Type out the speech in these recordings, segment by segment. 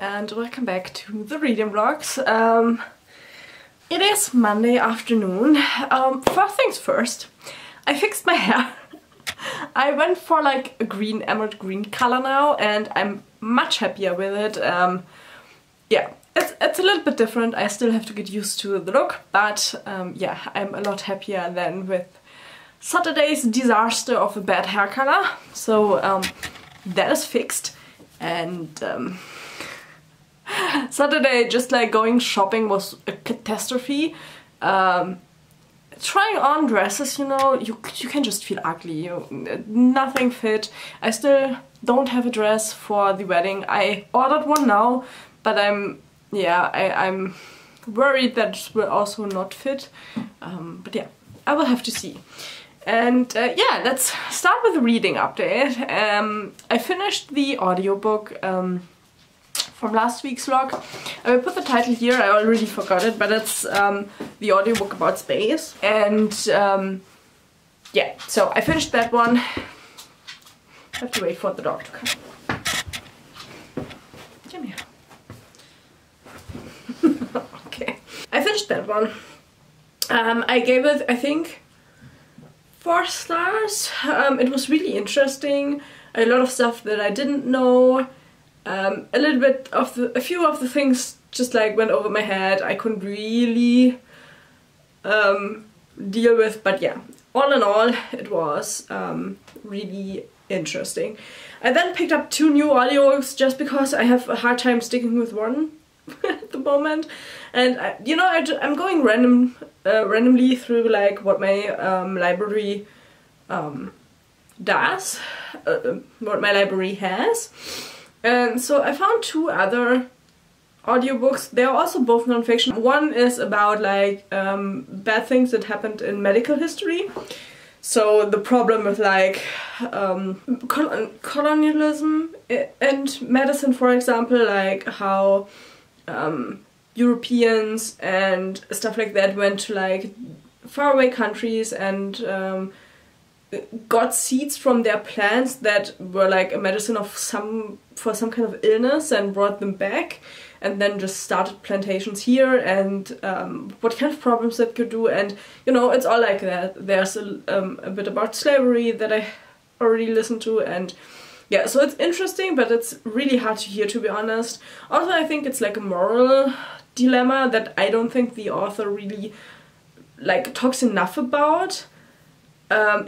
and welcome back to the reading vlogs. It is Monday afternoon. First things first, I fixed my hair. I went for like a green, emerald green color now and I'm much happier with it. Yeah, it's a little bit different. I still have to get used to the look, but yeah, I'm a lot happier than with Saturday's disaster of a bad hair color. So that is fixed. And Saturday, just like going shopping was a catastrophe. Trying on dresses, you know, you can just feel ugly. Nothing fit. I still don't have a dress for the wedding. I ordered one now, but I'm worried that it will also not fit. But yeah, I will have to see. And yeah, let's start with a reading update. I finished the audiobook from last week's vlog. I will put the title here, I already forgot it, but it's the audiobook about space. And yeah, so I finished that one. I have to wait for the dog to come. Come here. Okay. I finished that one. I gave it, I think, 4 stars. It was really interesting. A lot of stuff that I didn't know. A little bit of a few of the things just like went over my head. I couldn't really deal with, but yeah, all in all, it was really interesting. I then picked up 2 new audiobooks just because I have a hard time sticking with one at the moment. And you know, I'm going randomly through like what my library does, what my library has. And so I found 2 other audiobooks. They are also both non-fiction. One is about like bad things that happened in medical history. So the problem with like colonialism and medicine, for example, like how Europeans and stuff like that went to like faraway countries and got seeds from their plants that were like a medicine of for some kind of illness and brought them back, and then just started plantations here, and what kind of problems that could do. And you know, it's all like that. There's a bit about slavery that I already listened to, and yeah, so it's interesting, but it's really hard to hear, to be honest. Also, I think it's like a moral dilemma that I don't think the author really like talks enough about.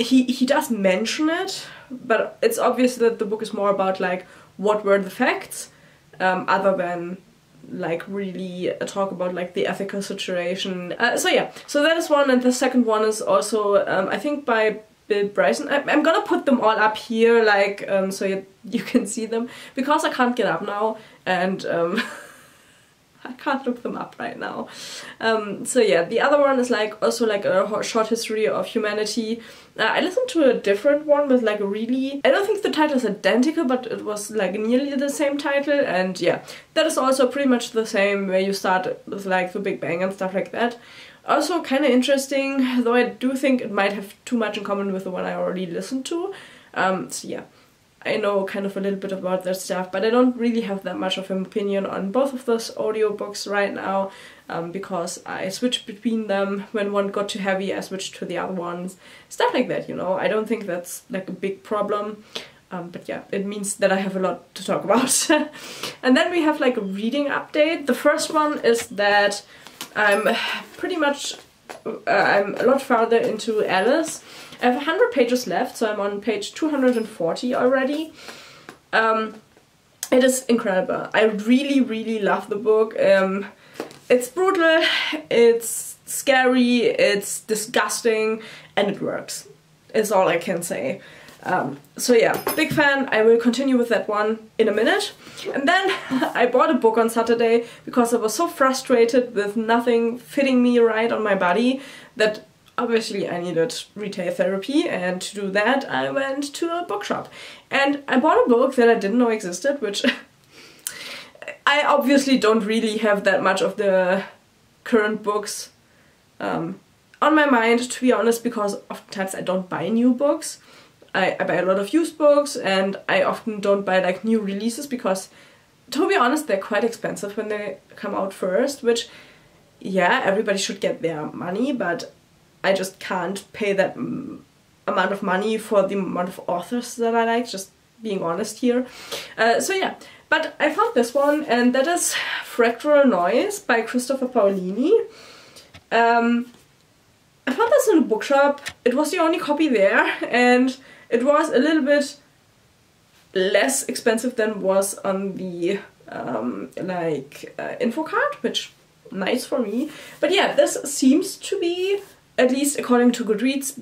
He does mention it, but it's obvious that the book is more about like what were the facts, other than like really a talk about like the ethical situation. So yeah, so that is one, and the second one is also I think by Bill Bryson. I'm gonna put them all up here, like so you can see them, because I can't get up now, and I can't look them up right now. So yeah, the other one is like also like a short history of humanity. I listened to a different one with like a really, I don't think the title is identical, but it was like nearly the same title, and yeah, that is also pretty much the same, where you start with like the Big Bang and stuff like that. Also kind of interesting, though I do think it might have too much in common with the one I already listened to. So yeah, I know kind of a little bit about that stuff, but I don't really have that much of an opinion on both of those audiobooks right now, because I switched between them. When one got too heavy, I switched to the other ones. Stuff like that, you know. I don't think that's like a big problem, but yeah, it means that I have a lot to talk about. And then we have like a reading update. The first one is that I'm pretty much, I'm a lot farther into Alice. I have 100 pages left, so I'm on page 240 already. It is incredible. I really, really love the book. It's brutal, it's scary, it's disgusting, and it works. Is all I can say. So yeah, big fan. I will continue with that one in a minute. And then I bought a book on Saturday because I was so frustrated with nothing fitting me right on my body that obviously I needed retail therapy, and to do that I went to a bookshop. And I bought a book that I didn't know existed, which I obviously don't really have that much of the current books on my mind, to be honest, because oftentimes I don't buy new books. I buy a lot of used books, and I often don't buy like new releases because to be honest, they're quite expensive when they come out first, which, yeah, everybody should get their money, but I just can't pay that amount of money for the amount of authors that I like, just being honest here. So yeah, but I found this one, and that is Fractal Noise by Christopher Paolini. I found this in a bookshop. It was the only copy there, and it was a little bit less expensive than was on the info card, which nice for me. But yeah, this seems to be, at least according to Goodreads,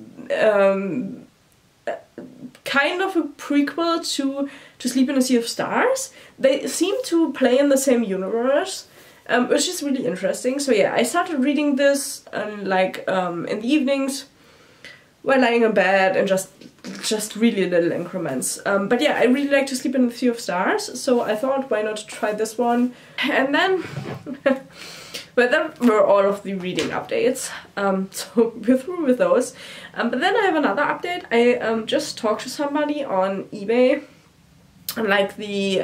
kind of a prequel to Sleep in a Sea of Stars. They seem to play in the same universe, which is really interesting. So yeah, I started reading this in the evenings while lying in bed, and just really little increments. But yeah, I really like to Sleep in the Sea of Stars, so I thought, why not try this one? And then but that were all of the reading updates, so we're through with those. But then I have another update. I just talked to somebody on eBay, and like the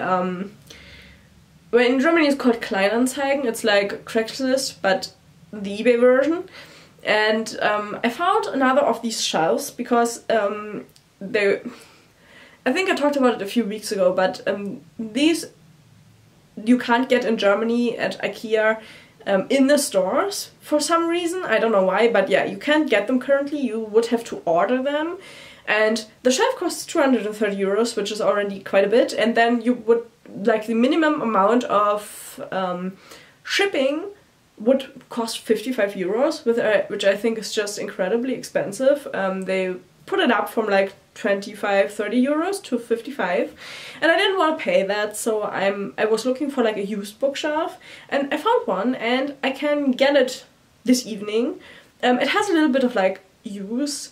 well, in Germany it's called Kleinanzeigen. It's like Craigslist, but the eBay version. And I found another of these shelves because I think I talked about it a few weeks ago, but these you can't get in Germany at IKEA in the stores for some reason. I don't know why, but yeah, you can't get them currently. You would have to order them. And the shelf costs 230 euros, which is already quite a bit. And then you would, like, the minimum amount of shipping would cost 55 euros, which I think is just incredibly expensive. They put it up from like 25, 30 euros to 55, and I didn't want to pay that, so I was looking for like a used bookshelf, and I found one, and I can get it this evening. It has a little bit of like use.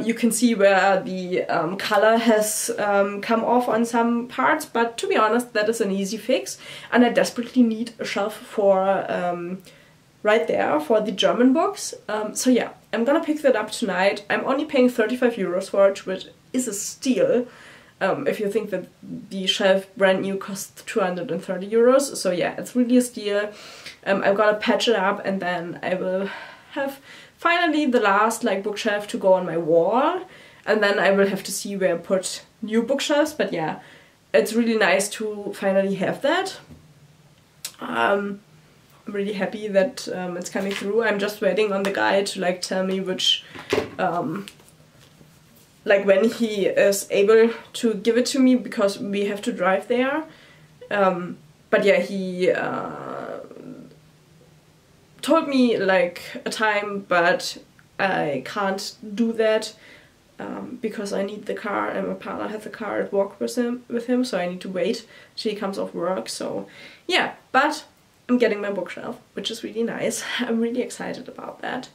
You can see where the color has come off on some parts, but to be honest, that is an easy fix, and I desperately need a shelf for right there for the German books. So yeah, I'm gonna pick that up tonight. I'm only paying 35 euros for it, which is a steal if you think that the shelf brand new costs 230 euros. So yeah, it's really a steal. I'm gonna patch it up, and then I will have finally the last like bookshelf to go on my wall, and then I will have to see where I put new bookshelves. But yeah, it's really nice to finally have that. I'm really happy that it's coming through. I'm just waiting on the guy to like tell me which like when he is able to give it to me, because we have to drive there. But yeah, he told me like a time, but I can't do that because I need the car, and my partner has the car at work with him, so I need to wait till he comes off work. So yeah, but I'm getting my bookshelf, which is really nice. I'm really excited about that.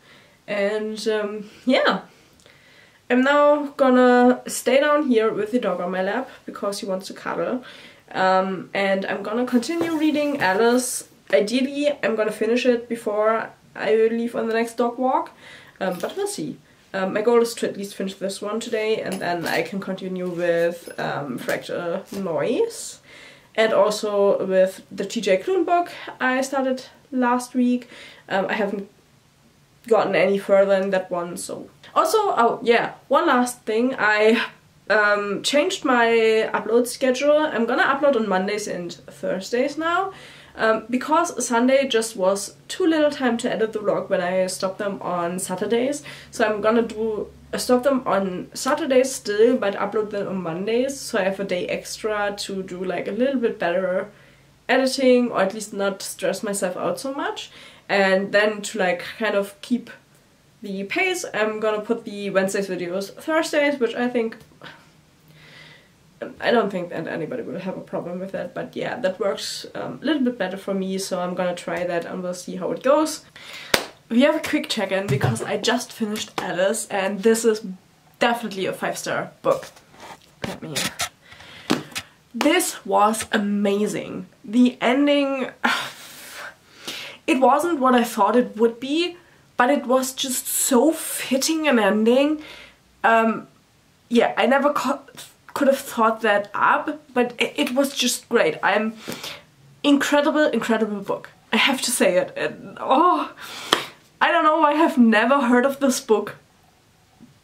And yeah, I'm now gonna stay down here with the dog on my lap because he wants to cuddle. And I'm gonna continue reading Alice. Ideally, I'm gonna finish it before I leave on the next dog walk, but we'll see. My goal is to at least finish this one today, and then I can continue with Fractal Noise. And also with the TJ Klune book I started last week. I haven't gotten any further in that one, so... Also, oh yeah, one last thing. I changed my upload schedule. I'm gonna upload on Mondays and Thursdays now. Because Sunday just was too little time to edit the vlog when I stopped them on Saturdays. So I'm gonna stop them on Saturdays still, but upload them on Mondays, so I have a day extra to do like a little bit better editing, or at least not stress myself out so much. And then to like kind of keep the pace, I'm gonna put the Wednesdays videos Thursdays, which I don't think that anybody will have a problem with that, but yeah, that works a little bit better for me, so I'm gonna try that and we'll see how it goes. We have a quick check-in because I just finished Alice, and this is definitely a 5-star book. Let me... This was amazing. The ending... It wasn't what I thought it would be, but it was just so fitting an ending. Yeah, I never could have thought that up, but it was just great. I'm incredible, incredible book. I have to say it. Oh, I don't know, I have never heard of this book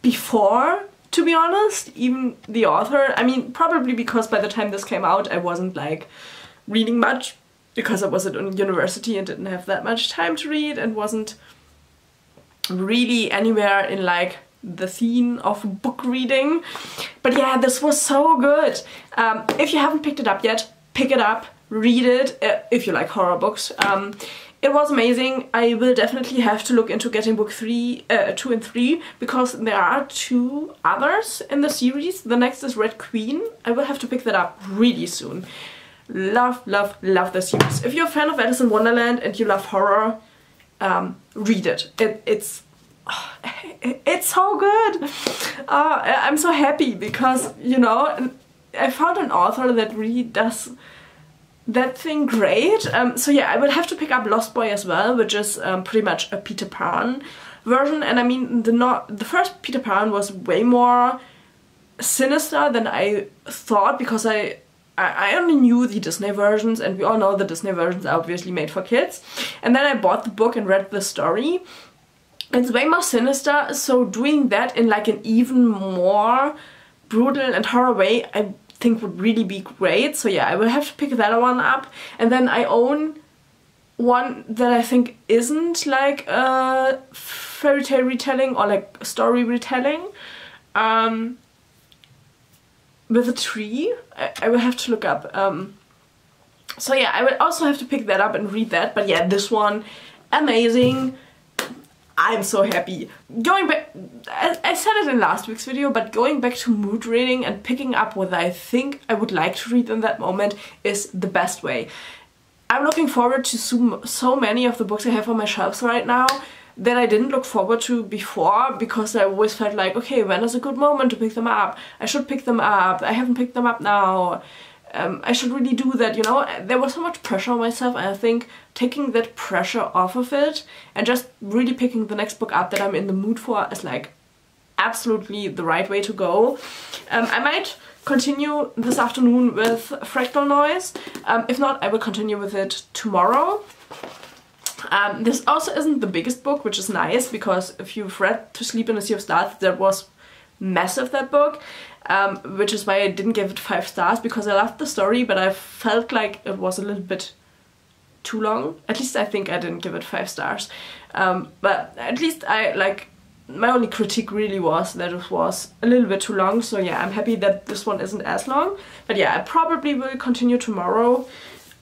before, to be honest, even the author. I mean, probably because by the time this came out I wasn't like reading much, because I was at university and didn't have that much time to read and wasn't really anywhere in like the scene of book reading. But yeah, this was so good. If you haven't picked it up yet, pick it up, read it, if you like horror books. It was amazing. I will definitely have to look into getting book 2 and 3, because there are 2 others in the series. The next is Red Queen. I will have to pick that up really soon. Love, love, love the series. If you're a fan of Alice in Wonderland and you love horror, read it. It's so good. I'm so happy because, you know, I found an author that really does that thing great. So yeah, I will have to pick up Lost Boy as well, which is pretty much a Peter Pan version. And I mean, the first Peter Pan was way more sinister than I thought, because I only knew the Disney versions, and we all know the Disney versions are obviously made for kids. And then I bought the book and read the story. It's way more sinister, so doing that in like an even more brutal and horror way, I think would really be great. So yeah, I will have to pick that one up. And then I own one that I think isn't like a fairy tale retelling or like a story retelling, with a tree. I will have to look up. So yeah, I would also have to pick that up and read that. But yeah, this one, amazing. I'm so happy. Going back, I said it in last week's video, but going back to mood reading and picking up what I think I would like to read in that moment is the best way. I'm looking forward to so many of the books I have on my shelves right now that I didn't look forward to before, because I always felt like, okay, when is a good moment to pick them up? I should pick them up. I haven't picked them up now. I should really do that, you know? There was so much pressure on myself, and I think taking that pressure off of it and just really picking the next book up that I'm in the mood for is like absolutely the right way to go. I might continue this afternoon with Fractal Noise. If not, I will continue with it tomorrow. This also isn't the biggest book, which is nice, because if you've read To Sleep in a Sea of Stars, that was massive, that book. Which is why I didn't give it 5 stars, because I loved the story, but I felt like it was a little bit too long. At least I think I didn't give it 5 stars. But at least my only critique really was that it was a little bit too long. So yeah, I'm happy that this one isn't as long. But yeah, I probably will continue tomorrow.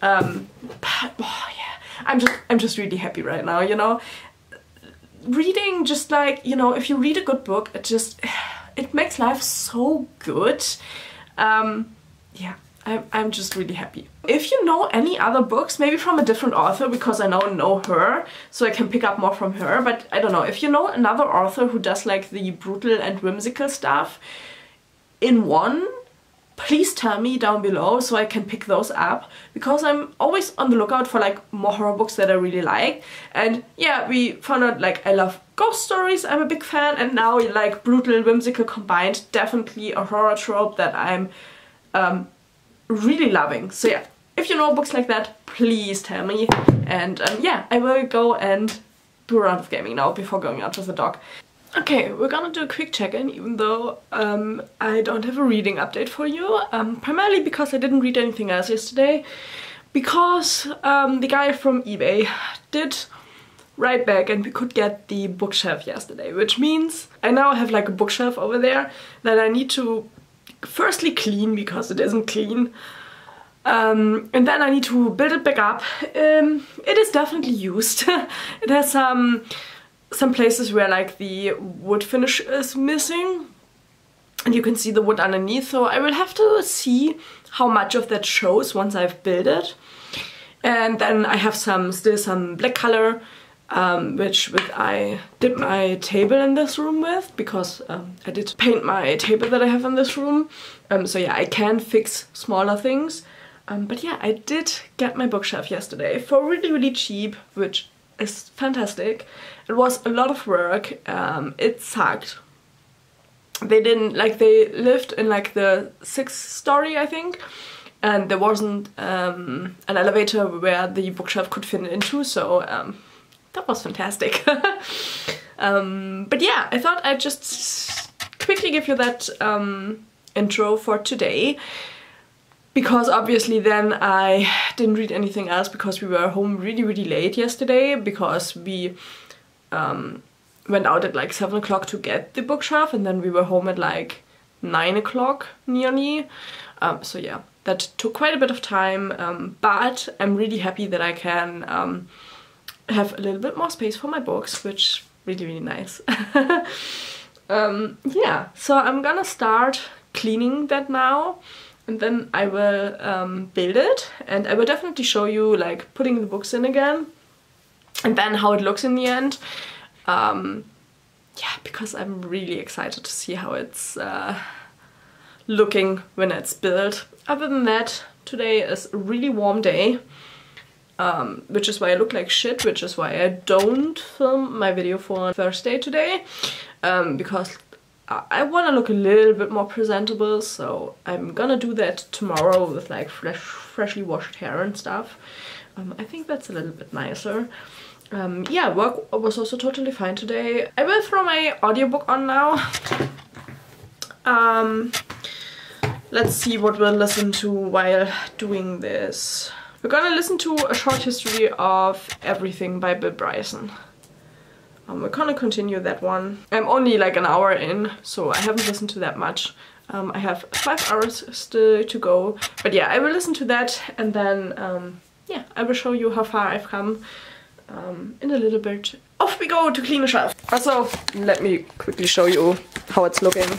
But oh yeah, I'm just really happy right now, you know. Reading, just like, you know, if you read a good book, it makes life so good. Yeah, I'm just really happy. If you know any other books, maybe from a different author, because I now know her, so I can pick up more from her, but I don't know, if you know another author who does like the brutal and whimsical stuff in one, please tell me down below so I can pick those up, because I'm always on the lookout for like more horror books that I really like. And yeah, we found out like I love ghost stories, I'm a big fan, and now like brutal, whimsical combined, definitely a horror trope that I'm really loving. So yeah, if you know books like that, please tell me. And yeah, I will go and do a round of gaming now before going out with the dog. Okay, we're gonna do a quick check-in, even though I don't have a reading update for you, primarily because I didn't read anything else yesterday, because the guy from eBay did write back and we could get the bookshelf yesterday, which means I now have like a bookshelf over there that I need to firstly clean, because it isn't clean, and then I need to build it back up. It is definitely used. It has some places where like the wood finish is missing and you can see the wood underneath, so I will have to see how much of that shows once I've built it. And then I have still some black color, which I did my table in this room with, because I did paint my table that I have in this room. So yeah, I can fix smaller things. But yeah, I did get my bookshelf yesterday for really, really cheap, which is fantastic. It was a lot of work. It sucked. They lived in like the 6th story, I think, and there wasn't an elevator where the bookshelf could fit into, so that was fantastic. But yeah, I thought I'd just quickly give you that intro for today, because obviously then I didn't read anything else because we were home really late yesterday, because we went out at like 7 o'clock to get the bookshelf, and then we were home at like 9 o'clock nearly. So yeah, that took quite a bit of time, but I'm really happy that I can have a little bit more space for my books, which really nice. Yeah, so I'm gonna start cleaning that now, and then I will build it, and I will definitely show you like putting the books in again and then how it looks in the end. Yeah, because I'm really excited to see how it's looking when it's built. Other than that, today is a really warm day, which is why I look like shit, which is why I don't film my video for Thursday today, because I want to look a little bit more presentable, so I'm gonna do that tomorrow with like freshly washed hair and stuff. I think that's a little bit nicer. Yeah, work was also totally fine today. I will throw my audiobook on now. Let's see what we'll listen to while doing this. We're gonna listen to A Short History of Everything by Bill Bryson. We're gonna continue that one. I'm only like an hour in, so I haven't listened to that much. I have 5 hours still to go. But yeah, I will listen to that, and then yeah, I will show you how far I've come in a little bit. Off we go to clean the shelf. Also, let me quickly show you how it's looking.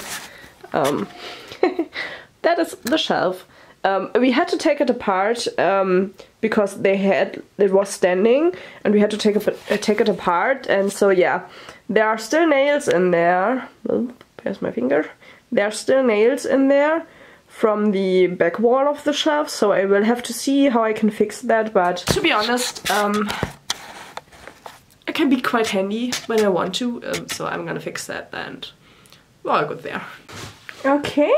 That is the shelf. We had to take it apart because it was standing, and we had to take it apart. And so yeah, there are still nails in there. Oh, there's my finger. There are still nails in there from the back wall of the shelf, so I will have to see how I can fix that. But to be honest, it can be quite handy when I want to, so I'm gonna fix that, and we're all good there. Okay,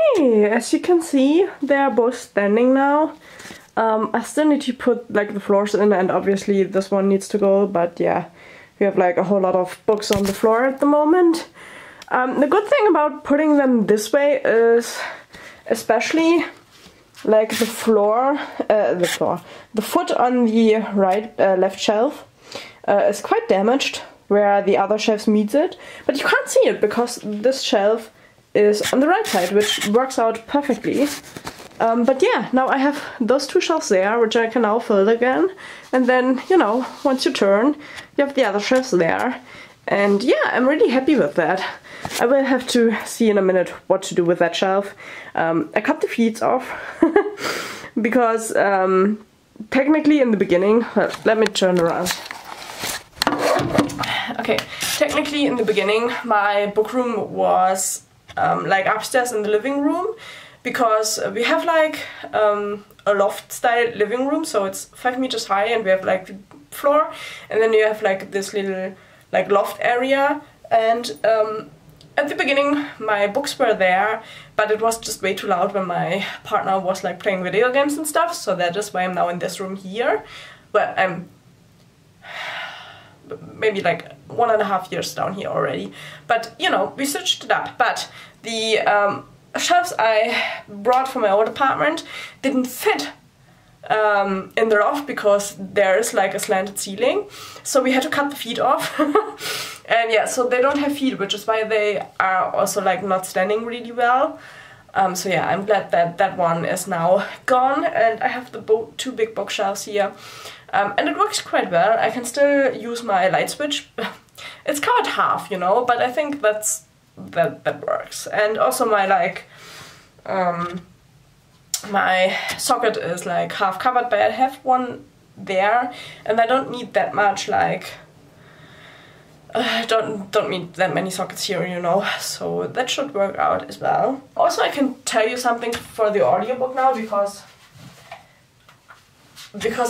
as you can see, they are both standing now. I still need to put like the floors in, and obviously this one needs to go, but yeah, we have like a whole lot of books on the floor at the moment. The good thing about putting them this way is, especially like the foot on the left shelf is quite damaged where the other shelves meets it, but you can't see it because this shelf is on the right side, which works out perfectly. But yeah, now I have those 2 shelves there, which I can now fill again, and then, you know, once you turn, you have the other shelves there, and yeah, I'm really happy with that. I will have to see in a minute what to do with that shelf. I cut the feet off because technically in the beginning, let me turn around. Okay, technically in the beginning my book room was like upstairs in the living room, because we have like a loft style living room, so it's 5 meters high, and we have like the floor, and then you have like this little like loft area, and at the beginning my books were there, but it was just way too loud when my partner was like playing video games and stuff, so that is why I'm now in this room here. But I'm maybe like 1.5 years down here already, but you know, we switched it up. But the shelves I brought from my old apartment didn't fit in the loft because there is like a slanted ceiling, so we had to cut the feet off. And yeah, so they don't have feet, which is why they are also like not standing really well. So yeah, I'm glad that that one is now gone, and I have the 2 big bookshelves here. And it works quite well. I can still use my light switch. It's covered half, you know, but I think that works. And also my like my socket is like half covered, but I have one there, and I don't need that much like don't need that many sockets here, you know, so that should work out as well. Also, I can tell you something for the audiobook now, because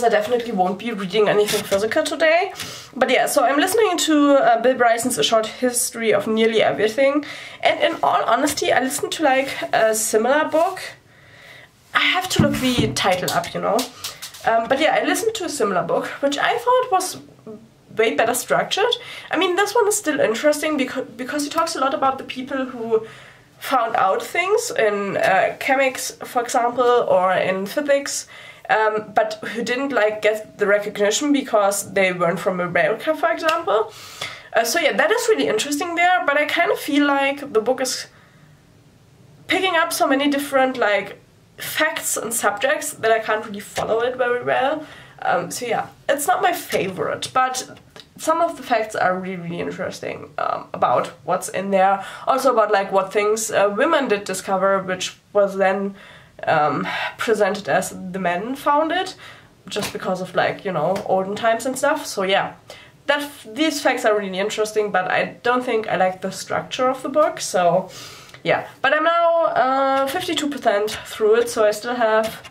I definitely won't be reading anything physical today. But yeah, so I'm listening to Bill Bryson's A Short History of Nearly Everything, and in all honesty, I listened to like a similar book I have to look the title up, you know. But yeah, I listened to a similar book, which I thought was way better structured. I mean, this one is still interesting because he talks a lot about the people who found out things in chemics, for example, or in physics, but who didn't like get the recognition because they weren't from America, for example. So yeah, that is really interesting there, but I kind of feel like the book is picking up so many different like facts and subjects that I can't really follow it very well. So yeah, it's not my favorite, but some of the facts are really, really interesting about what's in there. Also about like what things women did discover, which was then presented as the men found it, just because of like, you know, olden times and stuff. So yeah, these facts are really interesting, but I don't think I like the structure of the book, so yeah. But I'm now 52% through it, so I still have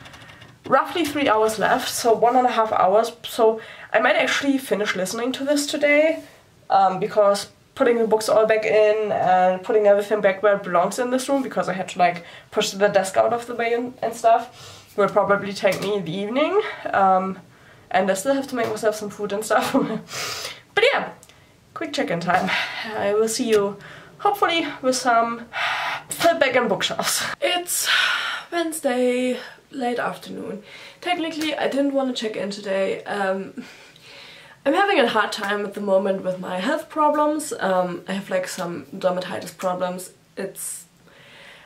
roughly 3 hours left, so 1.5 hours. So I might actually finish listening to this today, because putting the books all back in and putting everything back where it belongs in this room, because I had to like push the desk out of the way and stuff, will probably take me the evening. And I still have to make myself some food and stuff. But yeah, quick check-in time. I will see you hopefully with some feedback and bookshelves. It's Wednesday, late afternoon. Technically, I didn't want to check in today. I'm having a hard time at the moment with my health problems. I have like some dermatitis problems. It's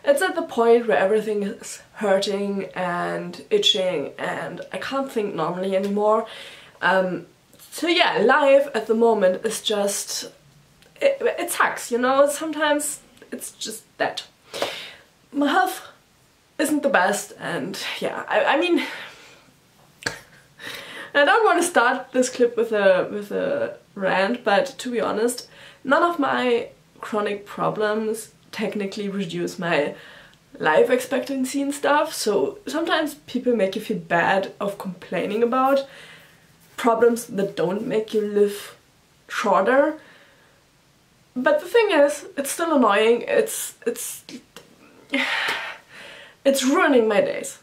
at the point where everything is hurting and itching and I can't think normally anymore. So yeah, life at the moment is just, it sucks, you know, sometimes it's just that. My health isn't the best, and yeah, I mean, I don't want to start this clip with a rant, but to be honest, none of my chronic problems technically reduce my life expectancy and stuff. So sometimes people make you feel bad of complaining about problems that don't make you live shorter. But the thing is, it's still annoying. It's ruining my days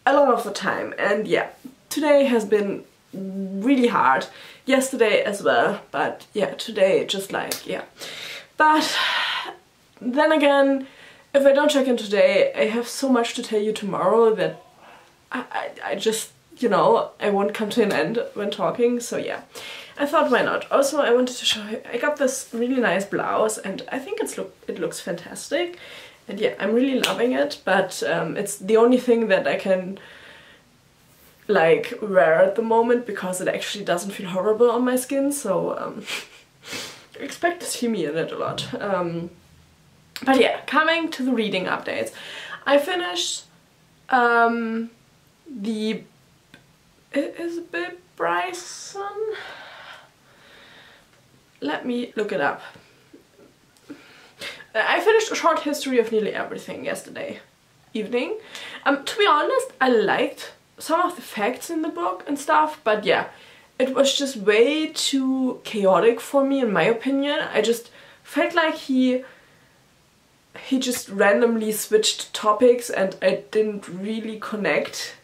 a lot of the time. And yeah, today has been really hard. Yesterday as well, but yeah, today just like, yeah. But then again, if I don't check in today, I have so much to tell you tomorrow that I just, you know, I won't come to an end when talking, so yeah. I thought, why not? Also, I wanted to show you, I got this really nice blouse and I think it looks fantastic. And yeah, I'm really loving it, but it's the only thing that I can like wear at the moment because it actually doesn't feel horrible on my skin, so expect to see me in it a lot. But yeah, coming to the reading updates. I finished is it Bill Bryson? Let me look it up. I finished A Short History of Nearly Everything yesterday evening. To be honest, I liked some of the facts in the book and stuff, but yeah, it was just way too chaotic for me in my opinion. I just felt like he just randomly switched topics and I didn't really connect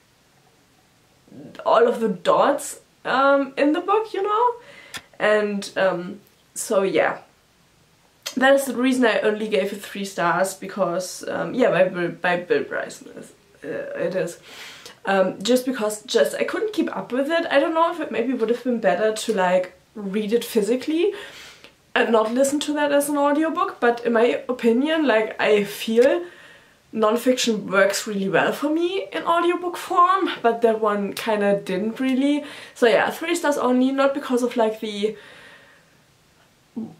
all of the dots in the book, you know? And so yeah, that is the reason I only gave it 3 stars, because yeah, by Bill Bryson it is. Just because I couldn't keep up with it. I don't know if it maybe would have been better to like read it physically and not listen to that as an audiobook, but in my opinion, like, I feel non-fiction works really well for me in audiobook form, but that one kind of didn't really. So yeah, 3 stars only, not because of like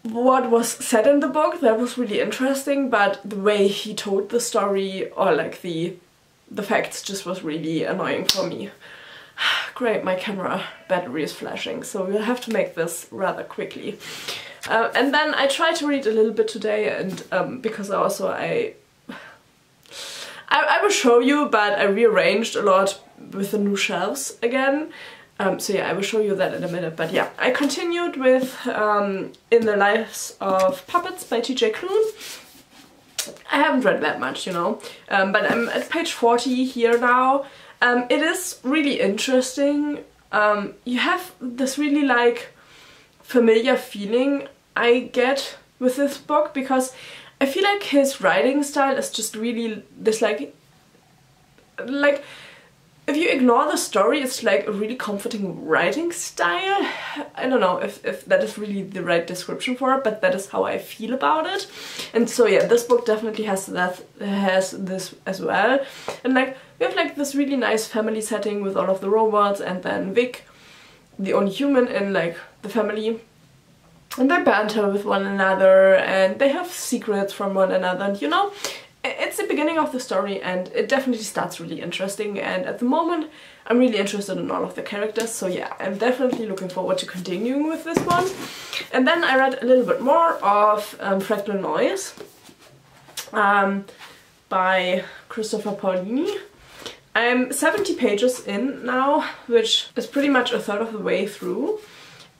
what was said in the book, that was really interesting, but the way he told the story, or like the facts, just was really annoying for me. Great, my camera battery is flashing, so we'll have to make this rather quickly. And then I tried to read a little bit today, and because also I will show you, but I rearranged a lot with the new shelves again. So yeah, I will show you that in a minute. But yeah, I continued with In the Lives of Puppets by TJ Klune. I haven't read that much, you know, but I'm at page 40 here now. It is really interesting. You have this really like familiar feeling I get with this book, because I feel like his writing style is just really this like if you ignore the story, it's like a really comforting writing style. I don't know if that is really the right description for it, but that is how I feel about it. And so yeah, this book definitely has this as well. And like we have like this really nice family setting with all of the robots, and then Vic, the only human in like the family. And they banter with one another, and they have secrets from one another, and you know, it's the beginning of the story, and it definitely starts really interesting, and at the moment I'm really interested in all of the characters, so yeah, I'm definitely looking forward to continuing with this one. And then I read a little bit more of Fractal Noise by Christopher Paolini. I'm 70 pages in now, which is pretty much a third of the way through.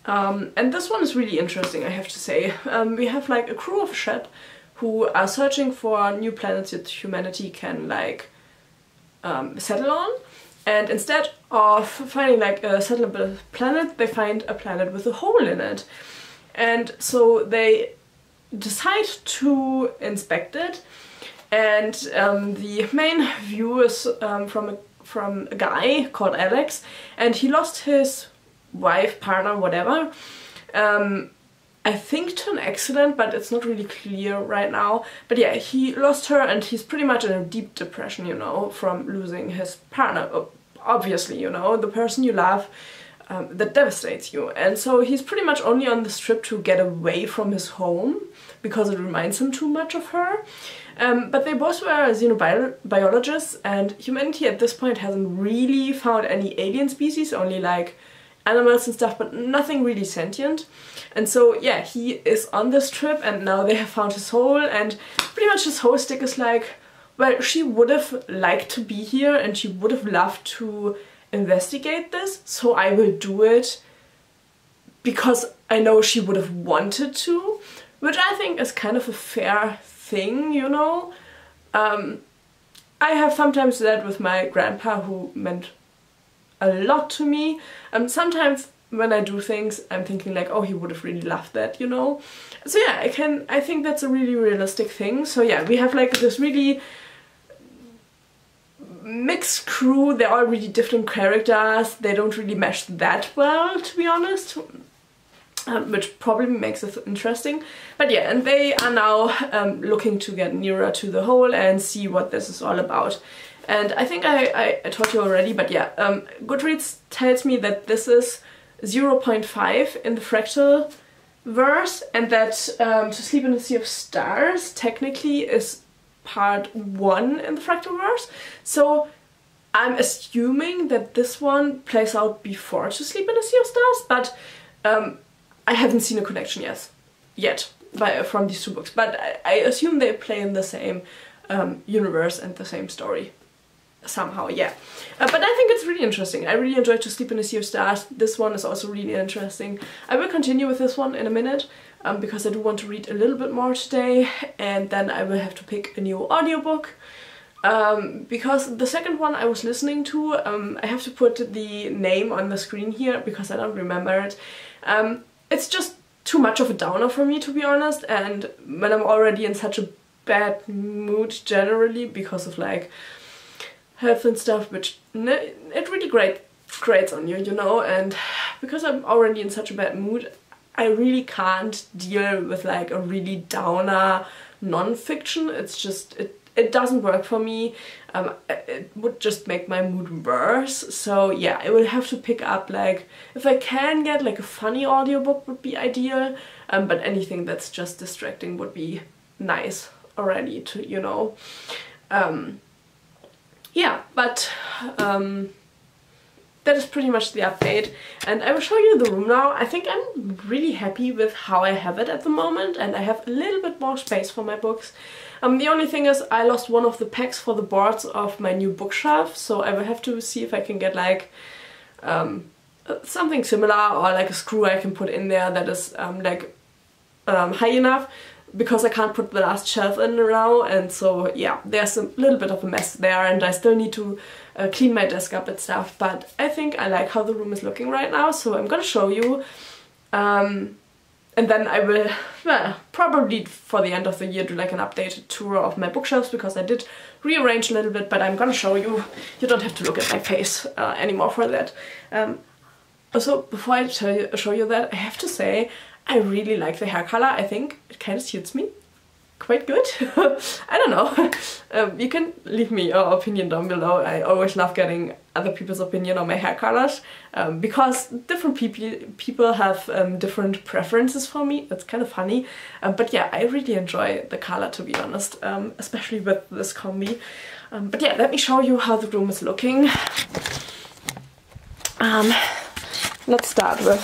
And this one is really interesting, I have to say. We have like a crew of a ship who are searching for new planets that humanity can like settle on. And instead of finding like a settleable planet, they find a planet with a hole in it. And so they decide to inspect it. And the main view is from a guy called Alex, and he lost his wife, partner, whatever, I think to an accident, but it's not really clear right now. But yeah, he lost her, and he's pretty much in a deep depression, you know, from losing his partner. Obviously, you know, the person you love, that devastates you. And so he's pretty much only on this trip to get away from his home, because it reminds him too much of her. But they both were xenobiologists, and humanity at this point hasn't really found any alien species, only like animals and stuff, but nothing really sentient. And so yeah, he is on this trip, and now they have found his hole, and pretty much his whole stick is like, well, she would have liked to be here and she would have loved to investigate this, so I will do it because I know she would have wanted to, which I think is kind of a fair thing, you know. I have sometimes that with my grandpa, who meant a lot to me. Sometimes when I do things, I'm thinking like, oh, he would have really loved that, you know. So yeah, I think that's a really realistic thing. So yeah, we have like this really mixed crew. They're all really different characters. They don't really mesh that well, to be honest, which probably makes it interesting. But yeah, and they are now looking to get nearer to the hole and see what this is all about. And I think I told you already, but yeah, Goodreads tells me that this is 0.5 in the fractal verse, and that To Sleep in a Sea of Stars technically is part 1 in the fractal verse. So I'm assuming that this one plays out before To Sleep in a Sea of Stars, but I haven't seen a connection yet from these two books. But I assume they play in the same universe and the same story. Somehow, yeah. But I think it's really interesting. I really enjoyed To Sleep in a Sea of Stars. This one is also really interesting. I will continue with this one in a minute, because I do want to read a little bit more today, and then I will have to pick a new audiobook. Because the second one I was listening to, I have to put the name on the screen here because I don't remember it. It's just too much of a downer for me, to be honest, and when I'm already in such a bad mood generally because of like health and stuff, which it really grates on you, you know, and because I'm already in such a bad mood, I really can't deal with like a really downer non-fiction. It's just, it doesn't work for me. It would just make my mood worse. So yeah, I will have to pick up like, if I can get like a funny audiobook would be ideal, but anything that's just distracting would be nice already to, you know. Yeah, but that is pretty much the update, and I will show you the room now. I think I'm really happy with how I have it at the moment, and I have a little bit more space for my books. The only thing is I lost one of the pegs for the boards of my new bookshelf, so I will have to see if I can get like something similar, or like a screw I can put in there that is high enough. because I can't put the last shelf in now, and so yeah, there's a little bit of a mess there, and I still need to clean my desk up and stuff, but I think I like how the room is looking right now, so I'm gonna show you. And then I will, well, probably for the end of the year do like an updated tour of my bookshelves, because I did rearrange a little bit, but I'm gonna show you. You don't have to look at my face anymore for that. Also, before I show you that, I have to say I really like the hair color. I think it kind of suits me quite good. I don't know. You can leave me your opinion down below. I always love getting other people's opinion on my hair colors, because different people have different preferences for me. It's kind of funny. But yeah, I really enjoy the color, to be honest, especially with this combi. But yeah, let me show you how the room is looking. Let's start with,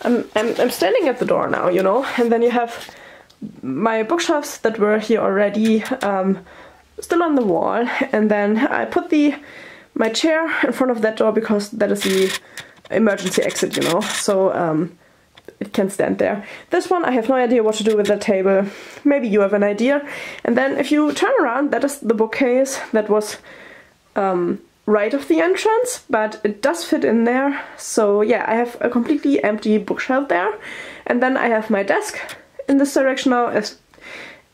I'm standing at the door now, you know, and then you have my bookshelves that were here already, still on the wall, and then I put my chair in front of that door because that is the emergency exit, you know, so it can stand there. This one, I have no idea what to do with the table. Maybe you have an idea. And then if you turn around, that is the bookcase that was right of the entrance, but it does fit in there. So yeah, I have a completely empty bookshelf there, and then I have my desk in this direction now, as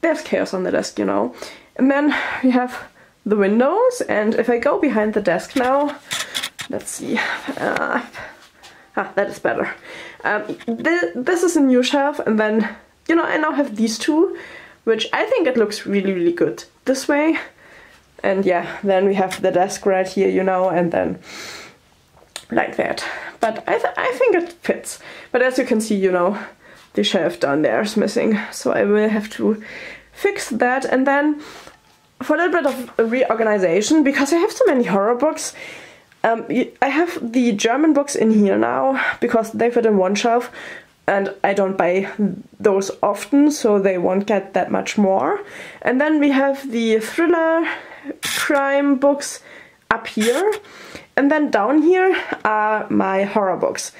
there's chaos on the desk, you know. And then we have the windows, and if I go behind the desk now, let's see, that is better. This is a new shelf, and then, you know, I now have these two, which I think it looks really, really good this way. And yeah, then we have the desk right here, you know, and then like that. But I think it fits. But as you can see, you know, the shelf down there is missing, so I will have to fix that. And then for a little bit of reorganization, because I have so many horror books, I have the German books in here now because they fit in one shelf, and I don't buy those often, so they won't get that much more. And then we have the thriller crime books up here, and then down here are my horror books.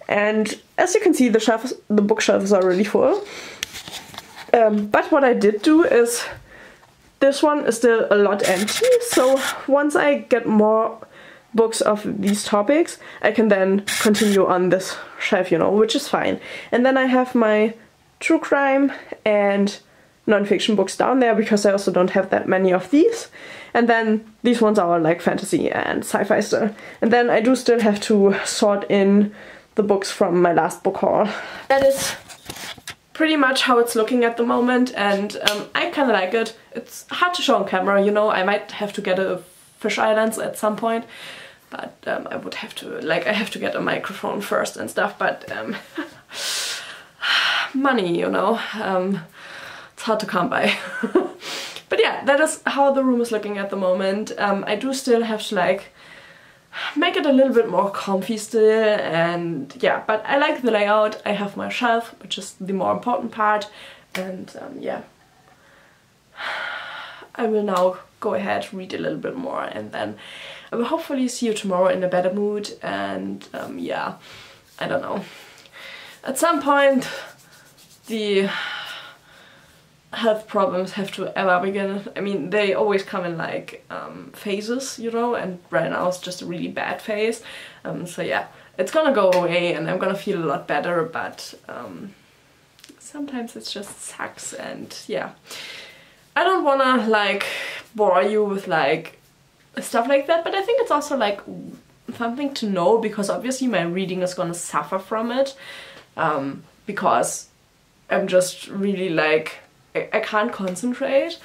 And as you can see, the bookshelves are really full. But what I did do is, this one is still a lot empty, so once I get more books of these topics, I can then continue on this shelf, you know, which is fine. And then I have my true crime and non-fiction books down there, because I also don't have that many of these. And then these ones are all like fantasy and sci-fi still. And then I do still have to sort in the books from my last book haul. That is pretty much how it's looking at the moment, and I kind of like it. It's hard to show on camera, you know. I might have to get a fisheye lens at some point, but I would have to, like, I have to get a microphone first and stuff, but money, you know, it's hard to come by. But yeah, that is how the room is looking at the moment. I do still have to like make it a little bit more comfy still, and yeah, but I like the layout. I have my shelf, which is the more important part, and yeah, I will now go ahead, read a little bit more, and then I will hopefully see you tomorrow in a better mood. And yeah, I don't know, at some point the health problems have to ever begin. I mean, they always come in like phases, you know, and right now it's just a really bad phase. So yeah, it's gonna go away and I'm gonna feel a lot better, but sometimes it just sucks. And yeah, I don't wanna like bore you with like stuff like that, but I think it's also like something to know, because obviously my reading is gonna suffer from it, because I'm just really like, I can't concentrate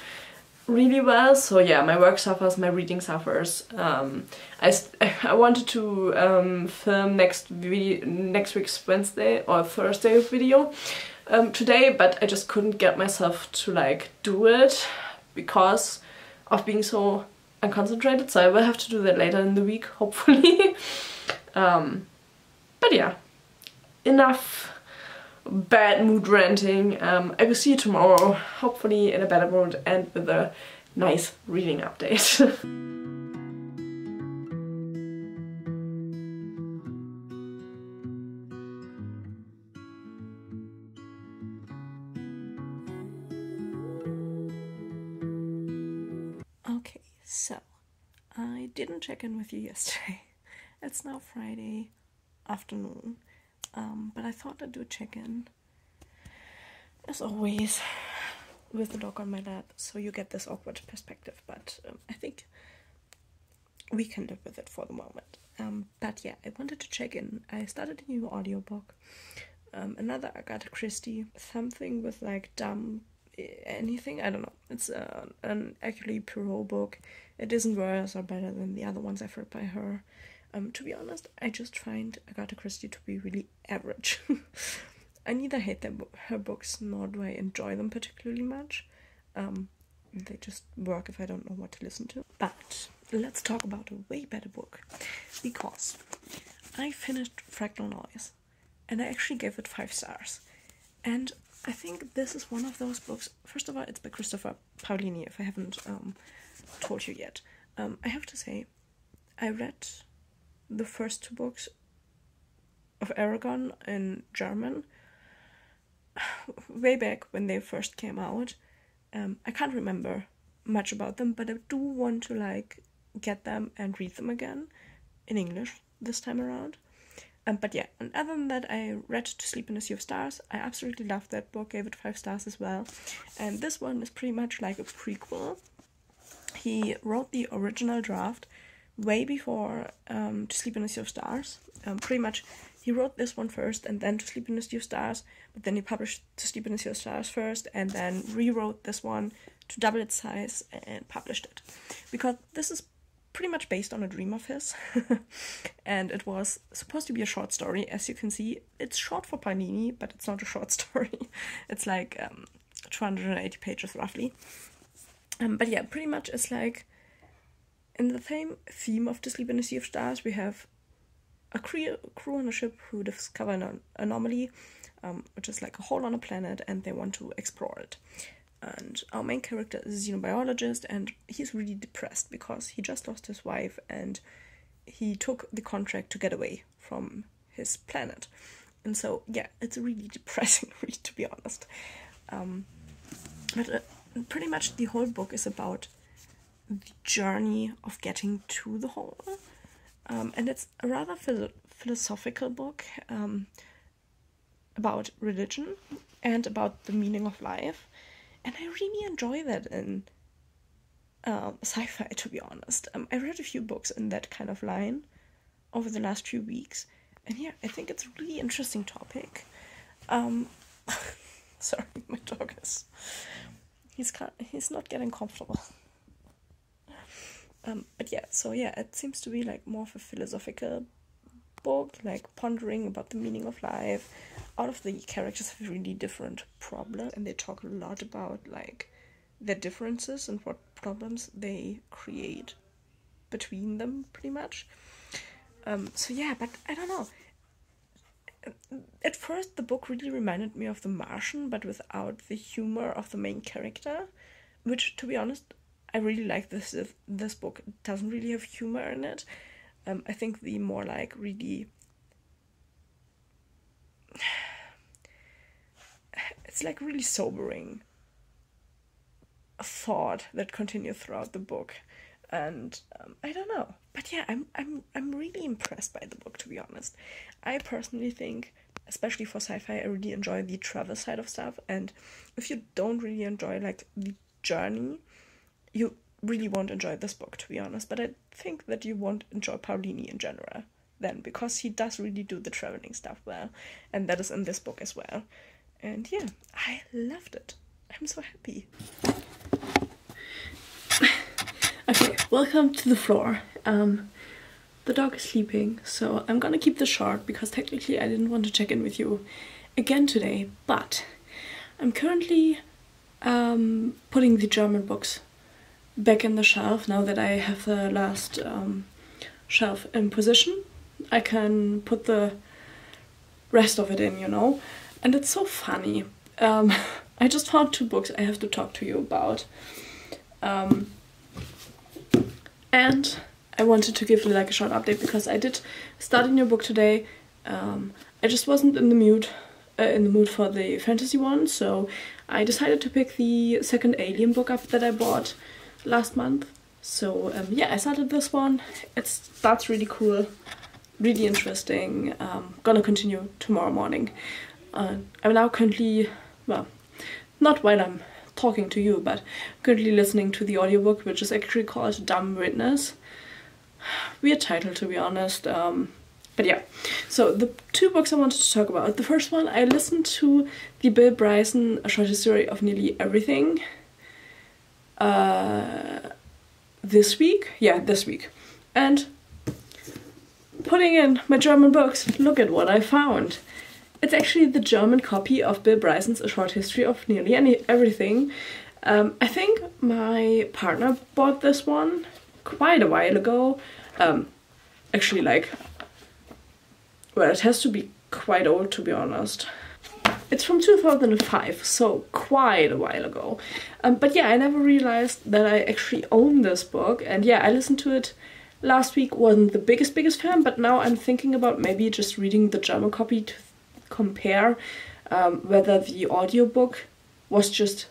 really well. So yeah, my work suffers, my reading suffers. I wanted to film next week's Wednesday or Thursday video today, but I just couldn't get myself to like do it because of being so unconcentrated, so I will have to do that later in the week, hopefully. But yeah, enough bad mood ranting. I will see you tomorrow, hopefully in a better mood and with a nice reading update. So, I didn't check in with you yesterday. It's now Friday afternoon, but I thought I'd do a check-in, as always, with the dog on my lap, so you get this awkward perspective, but I think we can live with it for the moment. But yeah, I wanted to check in. I started a new audiobook, another Agatha Christie, something with like dumb anything, I don't know. It's an Hercule Poirot book. It isn't worse or better than the other ones I've read by her. To be honest, I just find Agatha Christie to be really average. I neither hate her books, nor do I enjoy them particularly much. They just work if I don't know what to listen to. But let's talk about a way better book, because I finished Fractal Noise, and I actually gave it 5 stars. And I think this is one of those books. First of all, it's by Christopher Paolini, if I haven't told you yet. I have to say, I read the first 2 books of Aragon in German way back when they first came out. I can't remember much about them, but I do want to like get them and read them again in English this time around. But yeah, and other than that, I read To Sleep in a Sea of Stars. I absolutely loved that book, gave it 5 stars as well. And this one is pretty much like a prequel. He wrote the original draft way before To Sleep in a Sea of Stars. Pretty much, he wrote this one first and then To Sleep in a Sea of Stars, but then he published To Sleep in a Sea of Stars first and then rewrote this one to double its size and published it. Because this is pretty much based on a dream of his, and it was supposed to be a short story. As you can see, it's short for Paolini, but it's not a short story. It's like 280 pages roughly. But yeah, pretty much it's like in the same theme of To Sleep in a Sea of Stars, we have a crew on a ship who discover an anomaly, which is like a hole on a planet, and they want to explore it. And our main character is a xenobiologist, and he's really depressed because he just lost his wife and he took the contract to get away from his planet. And so, yeah, it's a really depressing read, to be honest. But pretty much the whole book is about the journey of getting to the hole. And it's a rather philosophical book about religion and about the meaning of life. And I really enjoy that in sci-fi, to be honest. I read a few books in that kind of line over the last few weeks. And yeah, I think it's a really interesting topic. Sorry, my dog is... He's not getting comfortable. But yeah, so yeah, it seems to be like more of a philosophical book, like pondering about the meaning of life. All of the characters have really different problems, and they talk a lot about like their differences and what problems they create between them, pretty much. So yeah, but I don't know. At first, the book really reminded me of The Martian, but without the humor of the main character, which, to be honest, I really like this book. It doesn't really have humor in it. I think the more like really... It's like really sobering thought that continues throughout the book. And I don't know. But yeah, I'm really impressed by the book, to be honest. I personally think, especially for sci-fi, I really enjoy the travel side of stuff. And if you don't really enjoy like the journey, you really won't enjoy this book, to be honest. But I think that you won't enjoy Paolini in general then, because he does really do the traveling stuff well, and that is in this book as well. And yeah, I loved it. I'm so happy. Okay, welcome to the floor. The dog is sleeping, so I'm gonna keep this short because technically I didn't want to check in with you again today, but I'm currently putting the German books back in the shelf now that I have the last shelf in position. I can put the rest of it in, you know. And it's so funny. I just found 2 books I have to talk to you about. And I wanted to give you like a short update because I did start a new book today. I just wasn't in the mood for the fantasy one, so I decided to pick the second Alien book up that I bought last month. So yeah, I started this one. That's really cool, really interesting. Gonna continue tomorrow morning. I'm now currently, well, not while I'm talking to you, but currently listening to the audiobook, which is actually called Dumb Witness. Weird title, to be honest. But yeah, so the two books I wanted to talk about. The first one, I listened to the Bill Bryson A Short History of Nearly Everything this week. Yeah, this week. And putting in my German books, look at what I found. It's actually the German copy of Bill Bryson's A Short History of Nearly Everything. I think my partner bought this one quite a while ago. Actually, like, well, it has to be quite old, to be honest. It's from 2005, so quite a while ago. But yeah, I never realized that I actually own this book. And yeah, I listened to it last week, wasn't the biggest fan, but now I'm thinking about maybe just reading the German copy to compare whether the audiobook was just,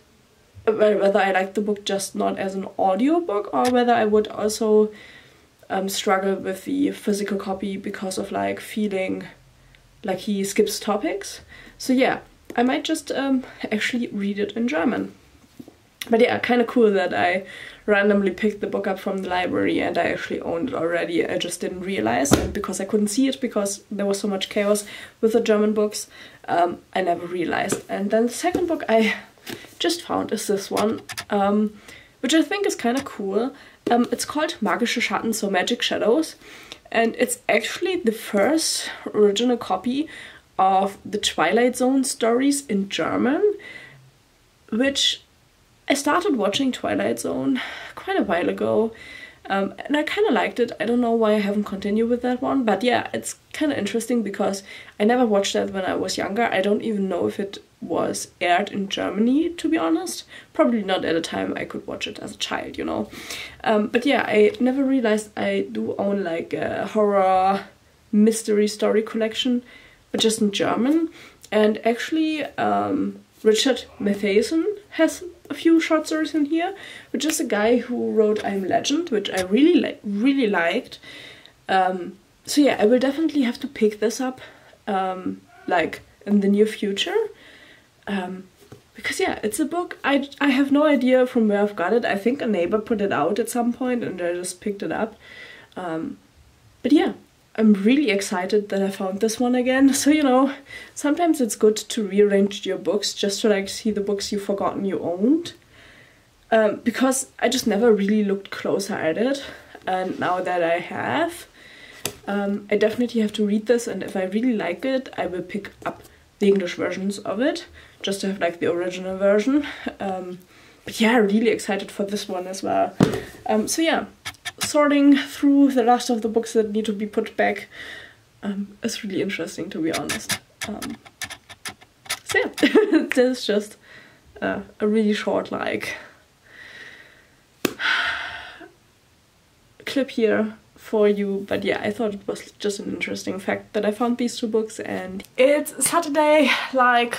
whether I liked the book just not as an audiobook, or whether I would also struggle with the physical copy because of like feeling like he skips topics. So yeah, I might just actually read it in German. But yeah, kind of cool that I randomly picked the book up from the library and I actually owned it already. I just didn't realize, and because I couldn't see it because there was so much chaos with the German books, I never realized. And then the second book I just found is this one, which I think is kind of cool. It's called Magische Schatten, so Magic Shadows, and it's actually the first original copy of the Twilight Zone stories in German, which I started watching Twilight Zone quite a while ago, and I kind of liked it. I don't know why I haven't continued with that one, but yeah, it's kind of interesting because I never watched that when I was younger. I don't even know if it was aired in Germany, to be honest. Probably not at a time I could watch it as a child, you know. But yeah, I never realized I do own like a horror mystery story collection, but just in German. And actually, Richard Matheson has a few short stories in here, which is a guy who wrote I'm Legend, which I really liked. So yeah, I will definitely have to pick this up like in the near future, because yeah, it's a book I have no idea from where I've got it. I think a neighbor put it out at some point and I just picked it up. But yeah, I'm really excited that I found this one again. So, you know, sometimes it's good to rearrange your books just to like see the books you've forgotten you owned. Because I just never really looked closer at it. And now that I have, I definitely have to read this, and if I really like it, I will pick up the English versions of it, just to have like the original version. But yeah, really excited for this one as well. So yeah, sorting through the last of the books that need to be put back is really interesting, to be honest. So yeah, there's just a really short like clip here for you, but yeah, I thought it was just an interesting fact that I found these two books. And it's Saturday, like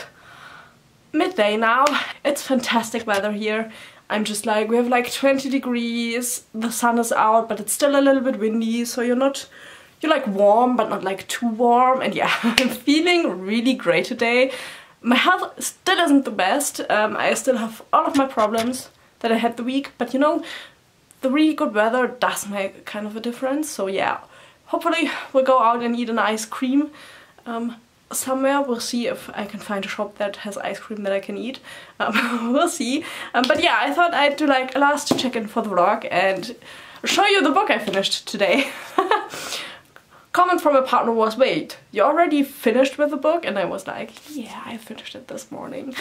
midday now. It's fantastic weather here. I'm just like, we have like 20 degrees, the sun is out, but it's still a little bit windy, so you're like warm, but not like too warm. And yeah, I'm feeling really great today. My health still isn't the best. I still have all of my problems that I had the week, but you know, the really good weather does make kind of a difference. So yeah, hopefully we'll go out and eat an ice cream somewhere. We'll see if I can find a shop that has ice cream that I can eat. We'll see. But yeah, I thought I'd do like a last check-in for the vlog and show you the book I finished today. Comment from a partner was, wait, you already finished with the book? And I was like, yeah, I finished it this morning.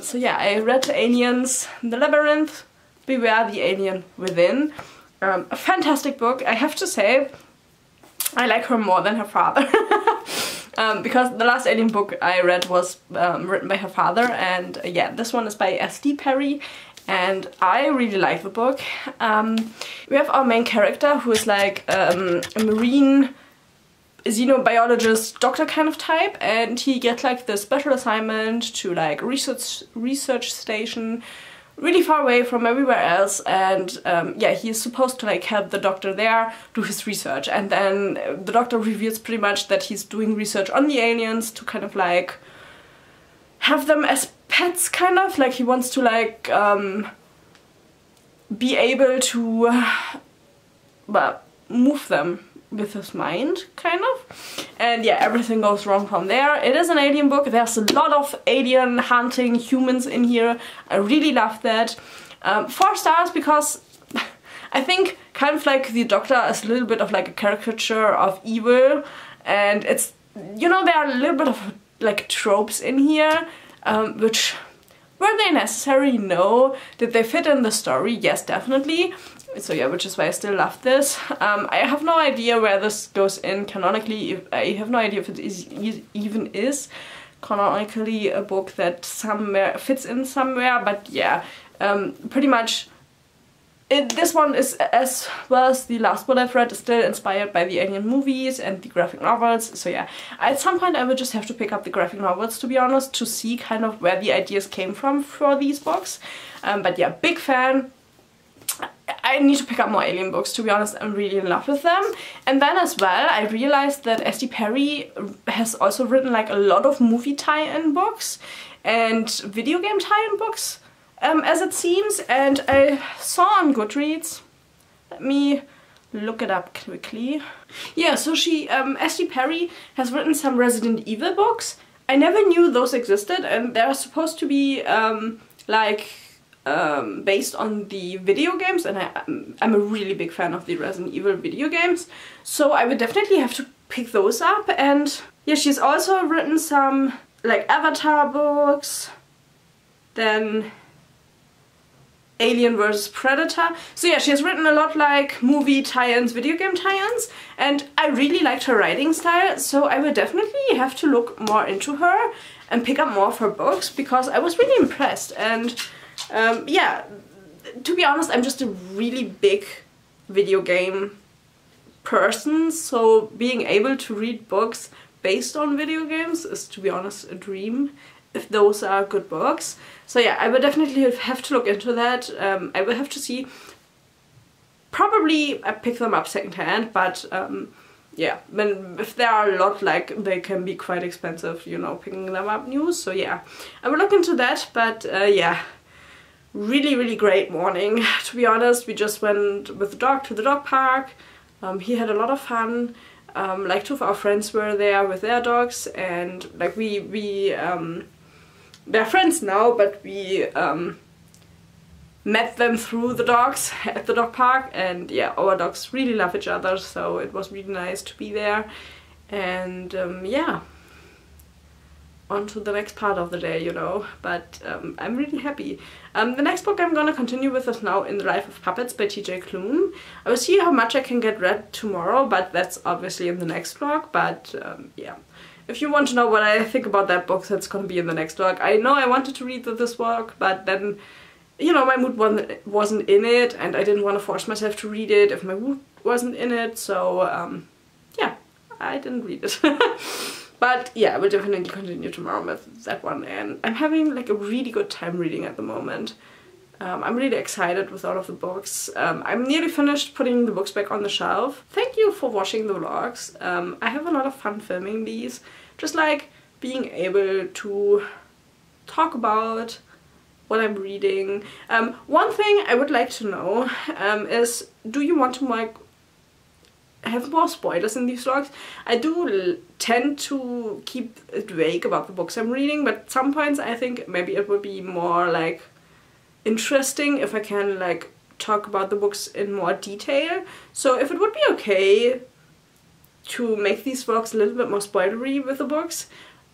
So yeah, I read Aliens, The Labyrinth, Beware the Alien Within. A fantastic book. I have to say, I like her more than her father. Because the last Alien book I read was written by her father, and yeah, this one is by S.D. Perry, and I really like the book. We have our main character who is like a marine xenobiologist doctor kind of type, and he gets like the special assignment to like research station really far away from everywhere else, and yeah, he's supposed to like help the doctor there do his research, and then the doctor reveals pretty much that he's doing research on the aliens to kind of like have them as pets, kind of like he wants to like be able to well, move them with his mind, kind of. And yeah, everything goes wrong from there. It is an alien book. There's a lot of alien hunting humans in here. I really love that. 4 stars because I think kind of like the Doctor is a little bit of like a caricature of evil, and it's, you know, there are a little bit of like tropes in here, which were they necessary? No. Did they fit in the story? Yes, definitely. So yeah, which is why I still love this. I have no idea where this goes in canonically. I have no idea if it is even is canonically a book that somewhere fits in somewhere, but yeah, pretty much this one is, as well as the last one I've read, is still inspired by the Alien movies and the graphic novels. So yeah, at some point I will just have to pick up the graphic novels, to be honest, to see kind of where the ideas came from for these books. But yeah, big fan. I need to pick up more alien books, to be honest. I'm really in love with them. And then as well, I realized that S.D. Perry has also written like a lot of movie tie-in books and video game tie-in books, as it seems. And I saw on Goodreads, let me look it up quickly. Yeah, so S.D. Perry has written some Resident Evil books. I never knew those existed, and they're supposed to be based on the video games, and I'm a really big fan of the Resident Evil video games, so I would definitely have to pick those up. And yeah, she's also written some like Avatar books, then Alien vs Predator. So yeah, she has written a lot like movie tie-ins, video game tie-ins, and I really liked her writing style, so I will definitely have to look more into her and pick up more of her books, because I was really impressed. And yeah, to be honest, I'm just a really big video game person, so being able to read books based on video games is, to be honest, a dream, if those are good books. So yeah, I will definitely have to look into that. I will have to see. Probably I pick them up secondhand, but yeah, if there are a lot, like, they can be quite expensive, you know, picking them up new. So yeah, I will look into that. But yeah, really great morning, to be honest. We just went with the dog to the dog park. He had a lot of fun. Like 2 of our friends were there with their dogs, and like they're friends now, but we met them through the dogs at the dog park, and yeah, our dogs really love each other, so it was really nice to be there. And yeah, on to the next part of the day, you know, but I'm really happy. The next book I'm gonna continue with is Now in the Life of Puppets by TJ Klune. I will see how much I can get read tomorrow, but that's obviously in the next vlog. But yeah, if you want to know what I think about that book, that's gonna be in the next vlog. I know I wanted to read this book, but then, you know, my mood wasn't in it, and I didn't want to force myself to read it if my mood wasn't in it, so yeah, I didn't read it. But yeah, I will definitely continue tomorrow with that one, and I'm having like a really good time reading at the moment. I'm really excited with all of the books. I'm nearly finished putting the books back on the shelf. Thank you for watching the vlogs. I have a lot of fun filming these, just like being able to talk about what I'm reading. One thing I would like to know is, do you want to like have more spoilers in these vlogs? I do tend to keep it vague about the books I'm reading, but at some points I think maybe it would be more like interesting if I can like talk about the books in more detail. So if it would be okay to make these vlogs a little bit more spoilery with the books,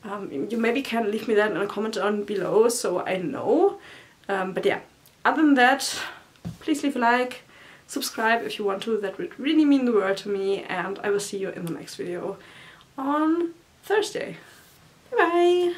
you maybe can leave me that in a comment down below so I know. But yeah, other than that, please leave a like, subscribe if you want to, that would really mean the world to me, and I will see you in the next video on Thursday. Bye bye!